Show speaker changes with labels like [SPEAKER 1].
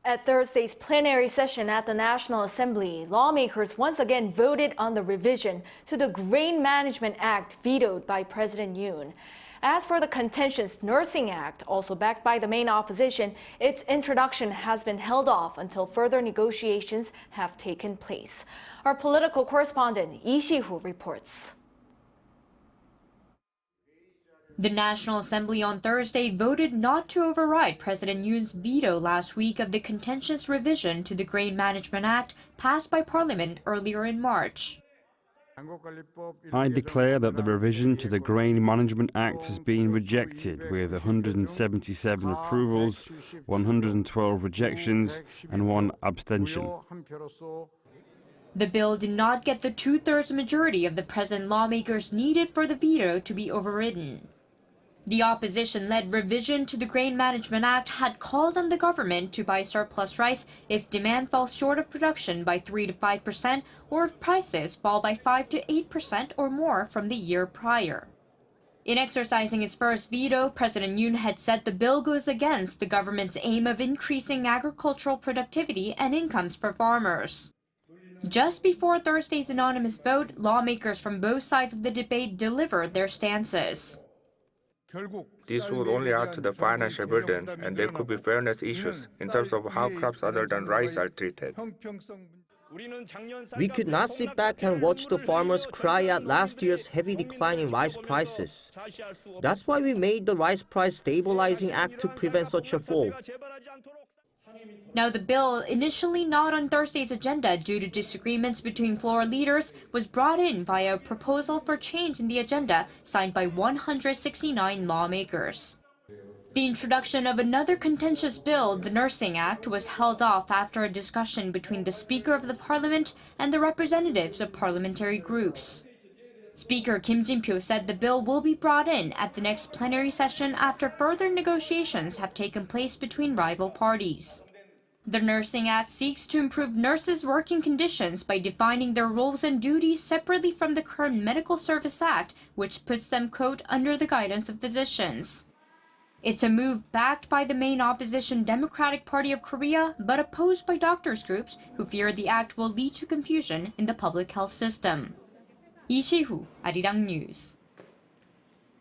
[SPEAKER 1] At Thursday's plenary session at the National Assembly, lawmakers once again voted on the revision to the Grain Management Act vetoed by President Yoon. As for the contentious Nursing Act, also backed by the main opposition, its introduction has been held off until further negotiations have taken place. Our political correspondent Lee Shi-hoo reports.
[SPEAKER 2] The National Assembly on Thursday voted not to override President Yoon's veto last week of the contentious revision to the Grain Management Act passed by Parliament earlier in March.
[SPEAKER 3] I declare that the revision to the Grain Management Act has been rejected with 177 approvals, 112 rejections and 1 abstention.
[SPEAKER 2] The bill did not get the two-thirds majority of the present lawmakers needed for the veto to be overridden. The opposition-led revision to the Grain Management Act had called on the government to buy surplus rice if demand falls short of production by 3 to 5% or if prices fall by 5 to 8% or more from the year prior. In exercising his first veto, President Yoon had said the bill goes against the government's aim of increasing agricultural productivity and incomes for farmers. Just before Thursday's anonymous vote, lawmakers from both sides of the debate delivered their stances.
[SPEAKER 4] This would only add to the financial burden, and there could be fairness issues in terms of how crops other than rice are treated.
[SPEAKER 5] We could not sit back and watch the farmers cry out last year's heavy decline in rice prices. That's why we made the Rice Price Stabilizing Act to prevent such a fall.
[SPEAKER 2] Now, the bill, initially not on Thursday's agenda due to disagreements between floor leaders, was brought in via a proposal for change in the agenda signed by 169 lawmakers. The introduction of another contentious bill, the Nursing Act, was held off after a discussion between the Speaker of the Parliament and the representatives of parliamentary groups. Speaker Kim Jin-pyo said the bill will be brought in at the next plenary session after further negotiations have taken place between rival parties. The Nursing Act seeks to improve nurses' working conditions by defining their roles and duties separately from the current Medical Service Act, which puts them, quote, under the guidance of physicians. It's a move backed by the main opposition Democratic Party of Korea, but opposed by doctors' groups who fear the act will lead to confusion in the public health system. Lee Shi-hoo, Arirang News.